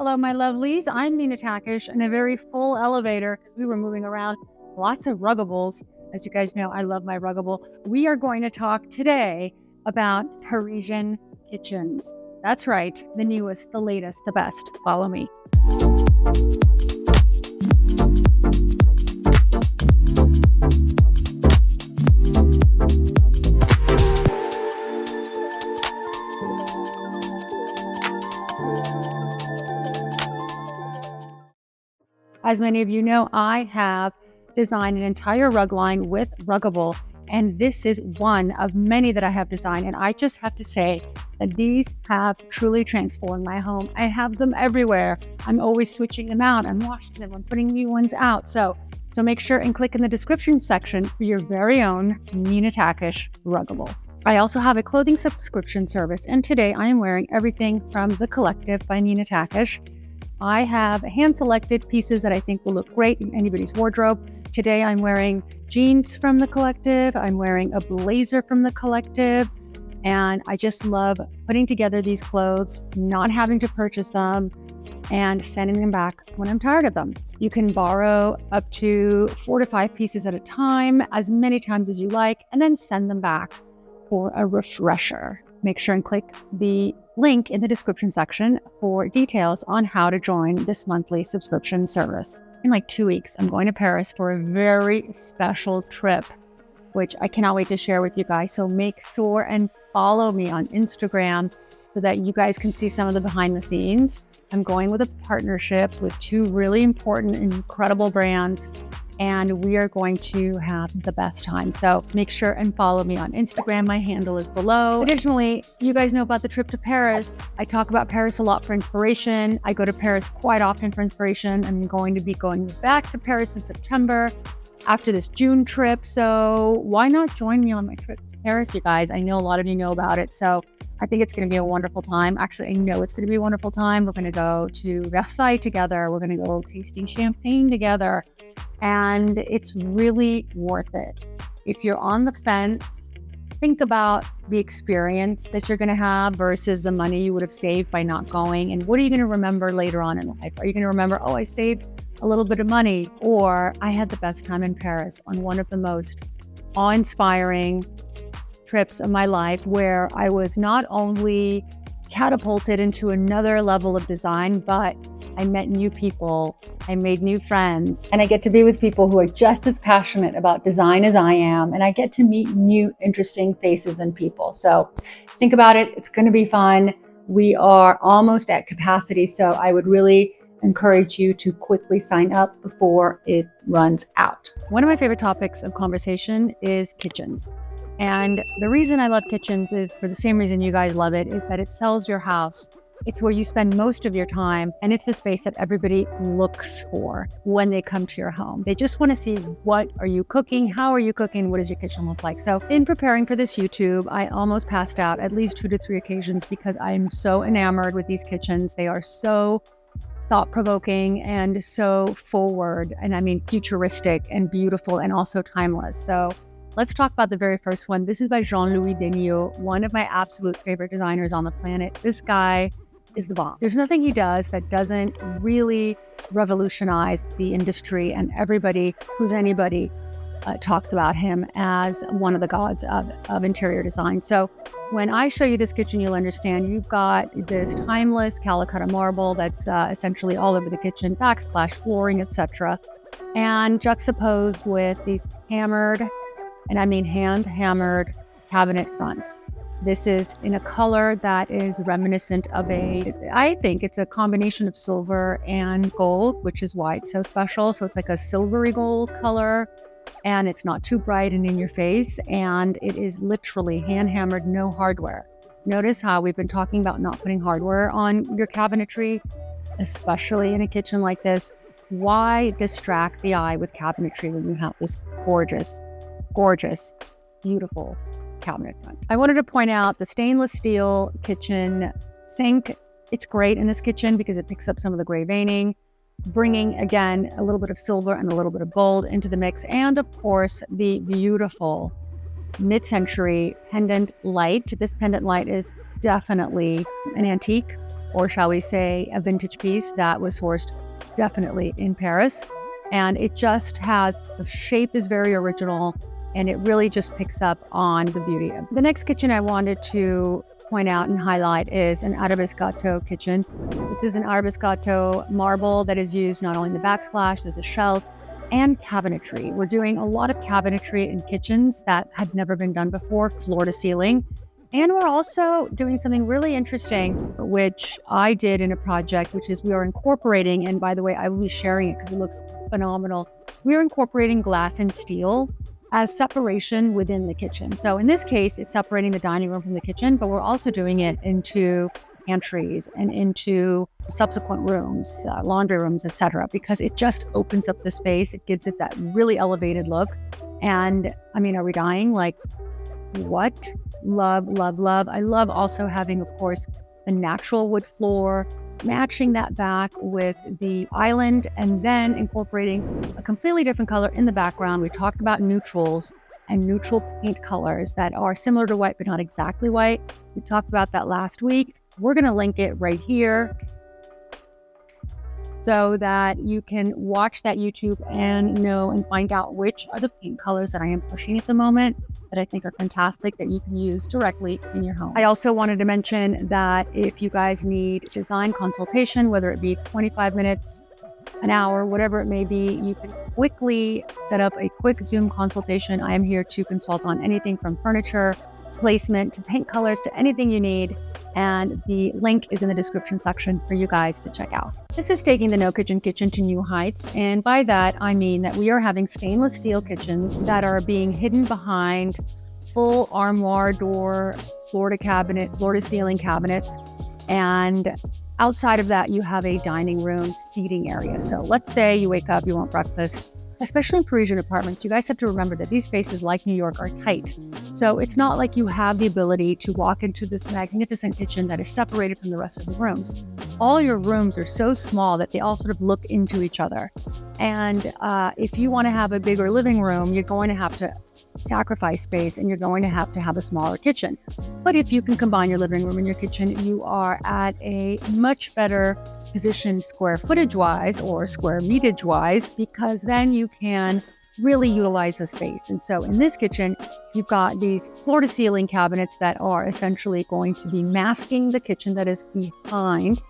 Hello, my lovelies. I'm Nina Takesh in a very full elevator because we were moving around. Lots of Ruggables. As you guys know, I love my Ruggable. We are going to talk today about Parisian Kitchens. That's right, the newest, the latest, the best. Follow me. As many of you know, I have designed an entire rug line with Ruggable, and this is one of many that I have designed. And I just have to say that these have truly transformed my home. I have them everywhere. I'm always switching them out. I'm washing them. I'm putting new ones out. So make sure and click in the description section for your very own Nina Takesh Ruggable. I also have a clothing subscription service, and today I am wearing everything from The Collective by Nina Takesh. I have hand-selected pieces that I think will look great in anybody's wardrobe. Today I'm wearing jeans from The Collective. I'm wearing a blazer from The Collective. And I just love putting together these clothes, not having to purchase them, and sending them back when I'm tired of them. You can borrow up to 4 to 5 pieces at a time, as many times as you like, and then send them back for a refresher. Make sure and click the link in the description section for details on how to join this monthly subscription service. In like 2 weeks, I'm going to Paris for a very special trip, which I cannot wait to share with you guys. So make sure and follow me on Instagram so that you guys can see some of the behind the scenes. I'm going with a partnership with 2 really important and incredible brands, and we are going to have the best time. So make sure and follow me on Instagram. My handle is below. Additionally, you guys know about the trip to Paris. I talk about Paris a lot for inspiration. I go to Paris quite often for inspiration. I'm going to be going back to Paris in September after this June trip. So why not join me on my trip to Paris, you guys? I know a lot of you know about it. So I think it's going to be a wonderful time. Actually, I know it's going to be a wonderful time. We're going to go to Versailles together. We're going to go tasting champagne together. And it's really worth it. If you're on the fence, think about the experience that you're going to have versus the money you would have saved by not going. And what are you going to remember later on in life? Are you going to remember, oh, I saved a little bit of money, or I had the best time in Paris on one of the most awe-inspiring trips of my life, where I was not only catapulted into another level of design, but I met new people, I made new friends, and I get to be with people who are just as passionate about design as I am, and I get to meet new, interesting faces and people. So think about it. It's going to be fun. We are almost at capacity, so I would really encourage you to quickly sign up before it runs out. One of my favorite topics of conversation is kitchens. And the reason I love kitchens is for the same reason you guys love it, is that it sells your house. It's where you spend most of your time, and it's the space that everybody looks for when they come to your home. They just want to see, what are you cooking? How are you cooking? What does your kitchen look like? So in preparing for this YouTube, I almost passed out at least 2 to 3 occasions because I am so enamored with these kitchens. They are so thought-provoking and so forward, and I mean futuristic and beautiful and also timeless. So let's talk about the very first one. This is by Jean-Louis Deniot, one of my absolute favorite designers on the planet. This guy is the bomb. There's nothing he does that doesn't really revolutionize the industry, and everybody who's anybody talks about him as one of the gods of interior design. So when I show you this kitchen, you'll understand you've got this timeless Calacatta marble that's essentially all over the kitchen, backsplash, flooring, etc., and juxtaposed with these hammered, and I mean hand-hammered cabinet fronts. This is in a color that is reminiscent of I think it's a combination of silver and gold, which is why it's so special. So it's like a silvery gold color, and it's not too bright and in your face, and it is literally hand-hammered, no hardware. Notice how we've been talking about not putting hardware on your cabinetry, especially in a kitchen like this. Why distract the eye with cabinetry when you have this gorgeous, beautiful cabinet front? I wanted to point out the stainless steel kitchen sink. It's great in this kitchen because it picks up some of the gray veining, bringing again a little bit of silver and a little bit of gold into the mix, and of course the beautiful mid-century pendant light. This pendant light is definitely an antique. or shall we say a vintage piece that was sourced definitely in Paris. And it just has, the shape is very original, and it really just picks up on the beauty. The next kitchen I wanted to point out and highlight is an Arabescato kitchen. This is an Arabescato marble that is used not only in the backsplash, there's a shelf, and cabinetry. We're doing a lot of cabinetry in kitchens that had never been done before, floor to ceiling. And we're also doing something really interesting, which I did in a project, which is we are incorporating, and by the way, I will be sharing it because it looks phenomenal. We are incorporating glass and steel as separation within the kitchen. So in this case, it's separating the dining room from the kitchen, but we're also doing it into pantries and into subsequent rooms, laundry rooms, etc., because it just opens up the space. It gives it that really elevated look. And I mean, are we dying? Like, what? Love, love, love. I love also having, of course, the natural wood floor, matching that back with the island, and then incorporating a completely different color in the background. We talked about neutrals and neutral paint colors that are similar to white, but not exactly white. We talked about that last week. We're going to link it right here so that you can watch that YouTube and know and find out which are the paint colors that I am pushing at the moment that I think are fantastic that you can use directly in your home. I also wanted to mention that if you guys need design consultation, whether it be 25 minutes, an hour, whatever it may be, you can quickly set up a quick Zoom consultation. I am here to consult on anything from furniture, placement, to paint colors, to anything you need. And the link is in the description section for you guys to check out. This is taking the No Kitchen kitchen to new heights. And by that, I mean that we are having stainless steel kitchens that are being hidden behind full armoire door, floor to cabinet, floor to ceiling cabinets. And outside of that, you have a dining room seating area. So let's say you wake up, you want breakfast. Especially in Parisian apartments, you guys have to remember that these spaces, like New York, are tight. So it's not like you have the ability to walk into this magnificent kitchen that is separated from the rest of the rooms. All your rooms are so small that they all sort of look into each other. And if you want to have a bigger living room, you're going to have to sacrifice space, and you're going to have a smaller kitchen. But if you can combine your living room and your kitchen, you are at a much better position square footage wise or square metage wise, because then you can really utilize the space. And so in this kitchen, you've got these floor to ceiling cabinets that are essentially going to be masking the kitchen that is behind.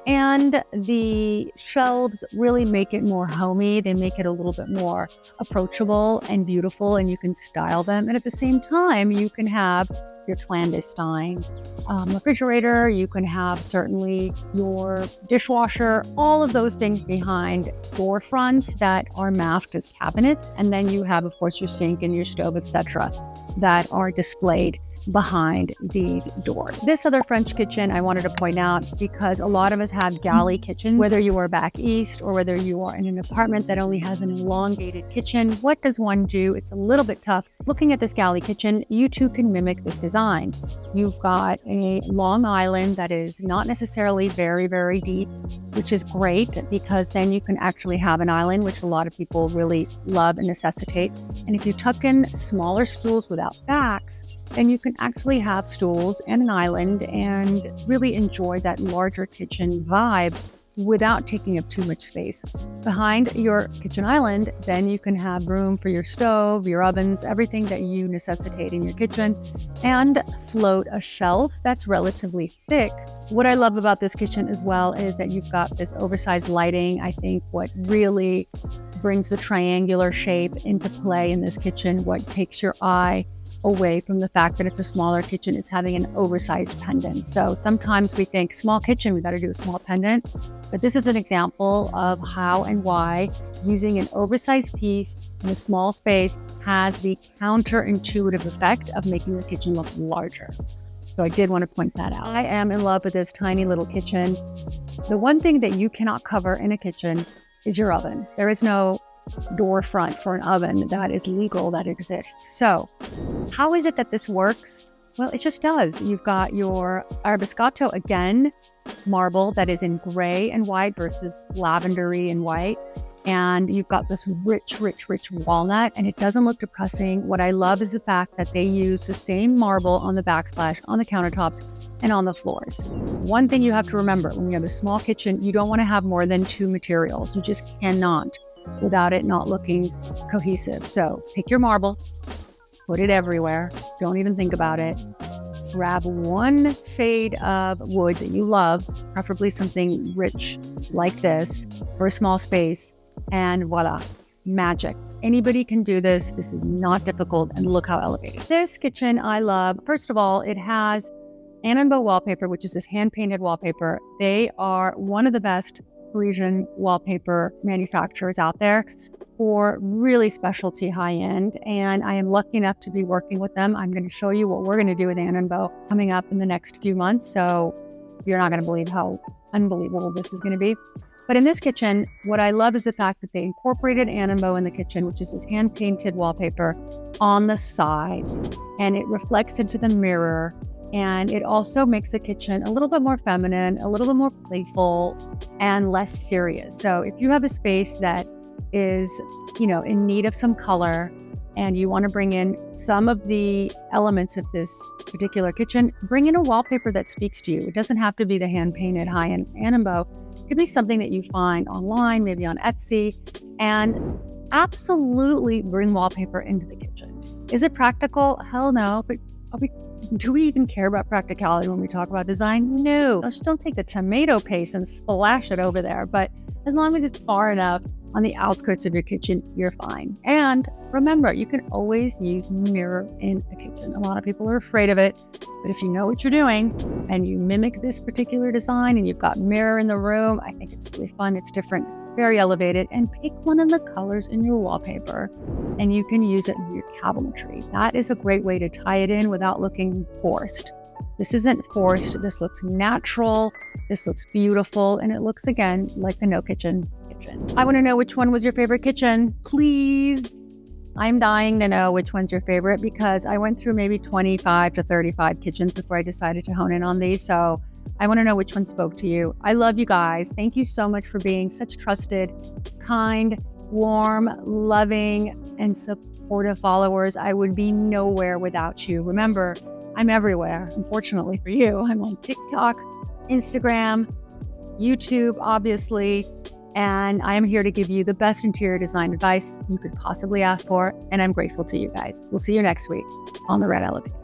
And the shelves really make it more homey. They make it a little bit more approachable and beautiful, and you can style them. And at the same time, you can have your clandestine refrigerator. You can have certainly your dishwasher, all of those things behind door fronts that are masked as cabinets. And then you have, of course, your sink and your stove, etc., that are displayed behind these doors. This other French kitchen I wanted to point out because a lot of us have galley kitchens, whether you are back east or whether you are in an apartment that only has an elongated kitchen. What does one do? It's a little bit tough. Looking at this galley kitchen, you too can mimic this design. You've got a long island that is not necessarily very, very deep, which is great because then you can actually have an island, which a lot of people really love and necessitate. And if you tuck in smaller stools without backs, then you can actually have stools and an island and really enjoy that larger kitchen vibe without taking up too much space. Behind your kitchen island, then you can have room for your stove, your ovens, everything that you necessitate in your kitchen, and float a shelf that's relatively thick. What I love about this kitchen as well is that you've got this oversized lighting. I think what really brings the triangular shape into play in this kitchen, what takes your eye away from the fact that it's a smaller kitchen, is having an oversized pendant. So sometimes we think small kitchen, we got to do a small pendant, but this is an example of how and why using an oversized piece in a small space has the counterintuitive effect of making the kitchen look larger. So I did want to point that out. I am in love with this tiny little kitchen. The one thing that you cannot cover in a kitchen is your oven. There is no door front for an oven that is legal that exists. So how is it that this works? Well, it just does. You've got your Arabescato, again, marble that is in gray and white versus lavendery and white. And you've got this rich, rich, rich walnut, and it doesn't look depressing. What I love is the fact that they use the same marble on the backsplash, on the countertops, and on the floors. One thing you have to remember when you have a small kitchen, you don't want to have more than 2 materials. You just cannot without it not looking cohesive. So pick your marble, put it everywhere. Don't even think about it. Grab one shade of wood that you love, preferably something rich like this for a small space, and voila, magic. Anybody can do this. This is not difficult, and look how elevated. This kitchen I love. First of all, it has Ananbo wallpaper, which is this hand-painted wallpaper. They are one of the best Parisian wallpaper manufacturers out there for really specialty high-end, and I am lucky enough to be working with them. I'm going to show you what we're going to do with Ananbo coming up in the next few months, so you're not going to believe how unbelievable this is going to be. But in this kitchen, what I love is the fact that they incorporated Ananbo in the kitchen, which is this hand-painted wallpaper on the sides, and it reflects into the mirror, and it also makes the kitchen a little bit more feminine, a little bit more playful, and less serious. So if you have a space that is, in need of some color, and you want to bring in some of the elements of this particular kitchen, bring in a wallpaper that speaks to you. It doesn't have to be the hand-painted high-end Ananbo. It could be something that you find online, maybe on Etsy, and absolutely bring wallpaper into the kitchen. Is it practical? Hell no. But do we even care about practicality when we talk about design? No. Just don't take the tomato paste and splash it over there. But as long as it's far enough on the outskirts of your kitchen, you're fine. And remember, you can always use mirror in a kitchen. A lot of people are afraid of it, but if you know what you're doing and you mimic this particular design and you've got mirror in the room, I think it's really fun. It's different, very elevated, and pick one of the colors in your wallpaper and you can use it in your cabinetry. That is a great way to tie it in without looking forced. This isn't forced. This looks natural. This looks beautiful. And it looks, again, like the No Kitchen kitchen. I want to know which one was your favorite kitchen. Please. I'm dying to know which one's your favorite because I went through maybe 25 to 35 kitchens before I decided to hone in on these. So I want to know which one spoke to you. I love you guys. Thank you so much for being such trusted, kind, warm, loving, and supportive followers. I would be nowhere without you. Remember, I'm everywhere. Unfortunately for you, I'm on TikTok, Instagram, YouTube, obviously, and I am here to give you the best interior design advice you could possibly ask for, and I'm grateful to you guys. We'll see you next week on The Red Elevator.